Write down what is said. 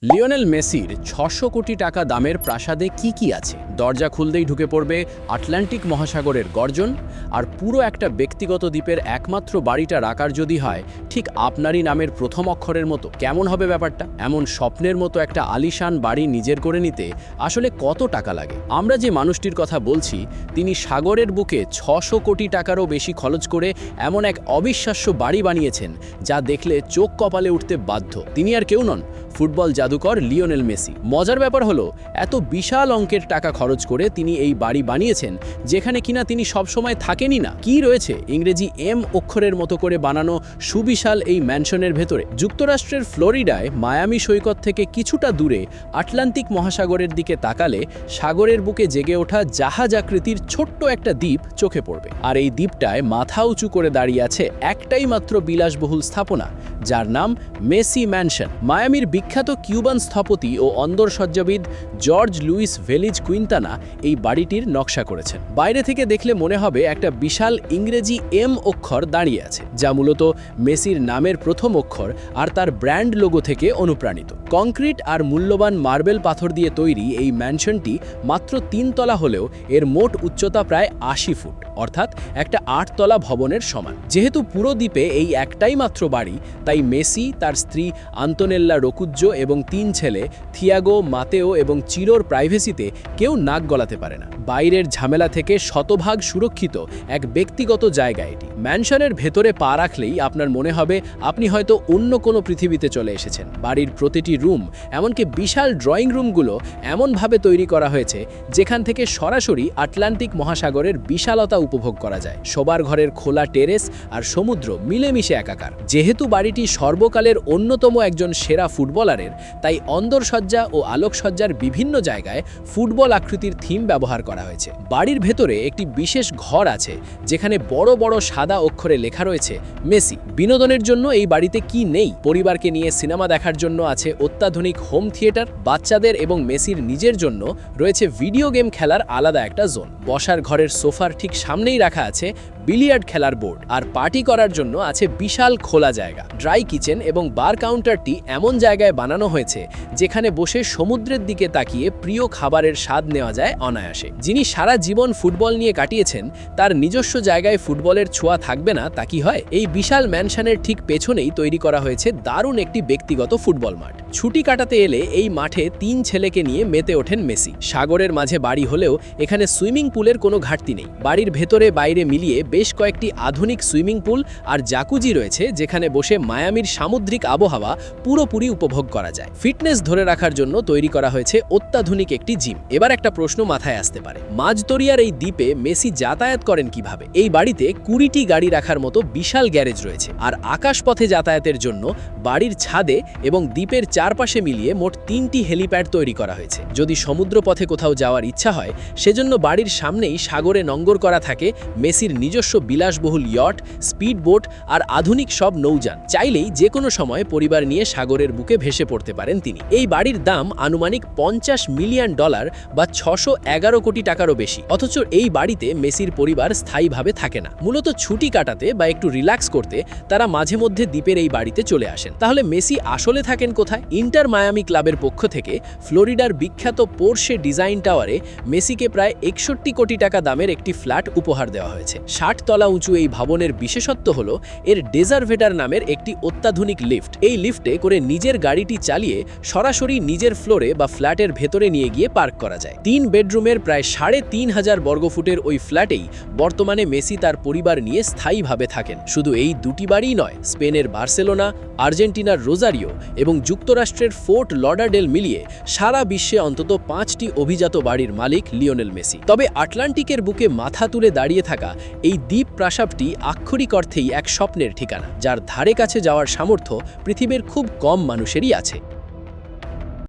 Lionel মেসির ৬০০ কোটি টাকা দামের প্রাসাদে কি আছে? দরজা খুলতেই ঢুকে পড়বে আটলান্টিক মহাসাগরের গর্জন, আর পুরো একটা ব্যক্তিগত দ্বীপের একমাত্র বাড়িটা রাখার যদি হয় ঠিক আপনারই নামের প্রথম অক্ষরের মতো, কেমন হবে ব্যাপারটা? এমন স্বপ্নের মতো একটা আলিশান বাড়ি নিজের করে নিতে আসলে কত টাকা লাগে? আমরা যে মানুষটির কথা বলছি তিনি সাগরের বুকে ৬০০ কোটি টাকারও বেশি খরচ করে এমন এক অবিশ্বাস্য বাড়ি বানিয়েছেন যা দেখলে চোখ কপালে উঠতে বাধ্য। তিনি আর কেউ নন, ফুটবল জাদুকর লিওনেল মেসি। মজার ব্যাপার হলো এত বিশাল অঙ্কের টাকা খরচ করে তিনি এই বাড়ি বানিয়েছেন যেখানে কিনা তিনি সবসময় থাকেনই না। কি রয়েছে ইংরেজি এম অক্ষরের মতো করে বানানো সুবিশাল এই ম্যানশনের ভেতরে? যুক্তরাষ্ট্রের ফ্লোরিডায় মায়ামি সৈকত থেকে কিছুটা দূরে আটলান্টিক মহাসাগরের দিকে তাকালে সাগরের বুকে জেগে ওঠা জাহাজ আকৃতির ছোট্ট একটা দ্বীপ চোখে পড়বে। আর এই দ্বীপটায় মাথা উঁচু করে দাঁড়িয়ে আছে একটাই মাত্র বিলাসবহুল স্থাপনা, যার নাম মেসি ম্যানশন। মায়ামির বিখ্যাত কিউবান স্থপতি ও অন্দরসজ্জাবিদ জর্জ লুইস ভেলিজ কুইন্তানা এই বাড়িটির নকশা করেছেন। বাইরে থেকে দেখলে মনে হবে একটা বিশাল ইংরেজি এম অক্ষর দাঁড়িয়ে আছে, যা মূলত মেসির নামের প্রথম অক্ষর আর তার ব্র্যান্ড লোগো থেকে অনুপ্রাণিত। কংক্রিট আর মূল্যবান মার্বেল পাথর দিয়ে তৈরি এই ম্যানশনটি মাত্র ৩ তলা হলেও এর মোট উচ্চতা প্রায় ৮০ ফুট, অর্থাৎ একটা ৮ তলা ভবনের সমান। যেহেতু পুরো দ্বীপে এই একটাই মাত্র বাড়ি, তাই মেসি, তার স্ত্রী আন্তোনেল্লা রকুজ্জো এবং ৩ ছেলে থিয়াগো, মাতেও এবং চিরোর প্রাইভেসিতে কেউ নাক গলাতে পারে না। বাইরের ঝামেলা থেকে শতভাগ সুরক্ষিত এক ব্যক্তিগত জায়গা এটি। ম্যানশনের ভেতরে পা রাখলেই আপনার মনে হবে আপনি হয়তো অন্য কোনো পৃথিবীতে চলে এসেছেন। বাড়ির প্রতিটি রুম, এমনকি বিশাল ড্রয়িং রুমগুলো এমনভাবে তৈরি করা হয়েছে যেখান থেকে সরাসরি আটলান্টিক মহাসাগরের বিশালতা উপভোগ করা যায়। শোবার ঘরের খোলা টেরেস আর সমুদ্র মিলেমিশে একাকার। যেহেতু বাড়িটি সর্বকালের অন্যতম একজন সেরা ফুটবলারের, তাই অন্দরসজ্জা ও আলোকসজ্জার বিভিন্ন জায়গায় ফুটবল আকৃতির থিম ব্যবহার করা হয়েছে। বাড়ির ভেতরে একটি বিশেষ ঘর আছে যেখানে বড় বড় সাদা অক্ষরে লেখা রয়েছে মেসি। বিনোদনের জন্য এই বাড়িতে কি নেই? পরিবারকে নিয়ে সিনেমা দেখার জন্য আছে অত্যাধুনিক হোম থিয়েটার, বাচ্চাদের এবং মেসির নিজের জন্য রয়েছে ভিডিও গেম খেলার আলাদা একটা জোন। বসার ঘরের সোফার ঠিক সামনেই রাখা আছে বিলিয়ার্ড খেলার বোর্ড, আর পার্টি করার জন্য আছে বিশাল খোলা জায়গা। ড্রাই কিচেন এবং বার কাউন্টারটি এমন জায়গায় বানানো হয়েছে যেখানে বসে সমুদ্রের দিকে তাকিয়ে প্রিয় খাবারের স্বাদ নেওয়া যায় অনায়াসে। যিনি সারা জীবন ফুটবল নিয়ে কাটিয়েছেন তার নিজস্ব জায়গায় ফুটবলের ছোঁয়া থাকবে না তা কি হয়? এই বিশাল ম্যানশনের ঠিক পেছনেই তৈরি করা হয়েছে দারুণ একটি ব্যক্তিগত ফুটবল মাঠ। ছুটি কাটাতে এলে এই মাঠে ৩ ছেলেকে নিয়ে মেতে ওঠেন মেসি। সাগরের মাঝে বাড়ি হলেও এখানে সুইমিং পুলের কোনো ঘাটতি নেই। বাড়ির ভেতরে বাইরে মিলিয়ে বেশ কয়েকটি আধুনিক সুইমিং পুল আর জাকুজি রয়েছে যেখানে বসে মায়ামির সামুদ্রিক আবহাওয়া পুরোপুরি উপভোগ করা যায়। ফিটনেস ধরে রাখার জন্য তৈরি করা হয়েছে অত্যাধুনিক একটি জিম। এবার একটা প্রশ্ন মাথায় আসতে পারে, মাঝদরিয়ার এই দ্বীপে মেসি যাতায়াত করেন কিভাবে? এই বাড়িতে ২০টি গাড়ি রাখার মতো বিশাল গ্যারেজ রয়েছে, আর আকাশপথে যাতায়াতের জন্য বাড়ির ছাদে এবং দ্বীপের চারপাশে মিলিয়ে মোট ৩টি হেলিপ্যাড তৈরি করা হয়েছে। যদি সমুদ্রপথে কোথাও যাওয়ার ইচ্ছা হয় সেজন্য বাড়ির সামনেই সাগরে নোঙর করা থাকে মেসির নিজস্ব বিলাসবহুল ইয়ট, স্পিড বোট আর আধুনিক সব নৌযান। চাইলেই যে কোনো সময় পরিবার নিয়ে সাগরের বুকে ভেসে পড়তে পারেন তিনি। এই বাড়ির দাম আনুমানিক $৫০ মিলিয়ন বা ৬১১ কোটি টাকারও বেশি। অথচ এই বাড়িতে মেসির পরিবার স্থায়ীভাবে থাকে না। মূলত ছুটি কাটাতে বা একটু রিল্যাক্স করতে তারা মাঝে মধ্যে দ্বীপের এই বাড়িতে চলে আসেন। তাহলে মেসি আসলে থাকেন কোথায়? ইন্টার মায়ামি ক্লাবের পক্ষ থেকে ফ্লোরিডার বিখ্যাত পোর্শে ডিজাইন টাওয়ারে মেসিকে প্রায় ৬১ কোটি টাকা দামের একটি ফ্ল্যাট উপহার দেওয়া হয়েছে। ৬০ তলা উঁচু এই ভবনের বিশেষত্ব হলো এর ডেজারভেটার নামের একটি অত্যাধুনিক লিফট। এই লিফটে করে নিজের গাড়িটি চালিয়ে সরাসরি নিজের ফ্লোরে বা ফ্ল্যাটের ভেতরে নিয়ে গিয়ে পার্ক করা যায়। ৩ বেডরুমের প্রায় ৩৫০০ বর্গফুটের ওই ফ্ল্যাটেই বর্তমানে মেসি তার পরিবার নিয়ে স্থায়ীভাবে থাকেন। শুধু এই দুটি বাড়িই নয়, স্পেনের বার্সেলোনা, আর্জেন্টিনার রোজারিও এবং যুক্তরাষ্ট্রের ফোর্ট লডারডেল মিলিয়ে সারা বিশ্বে অন্তত ৫টি অভিজাত বাড়ির মালিক লিওনেল মেসি। তবে আটলান্টিকের বুকে মাথা তুলে দাঁড়িয়ে থাকা এই দ্বীপ প্রাসাদটি আক্ষরিক অর্থেই এক স্বপ্নের ঠিকানা, যার ধারে কাছে যাওয়ার সামর্থ্য পৃথিবীর খুব কম মানুষেরই আছে।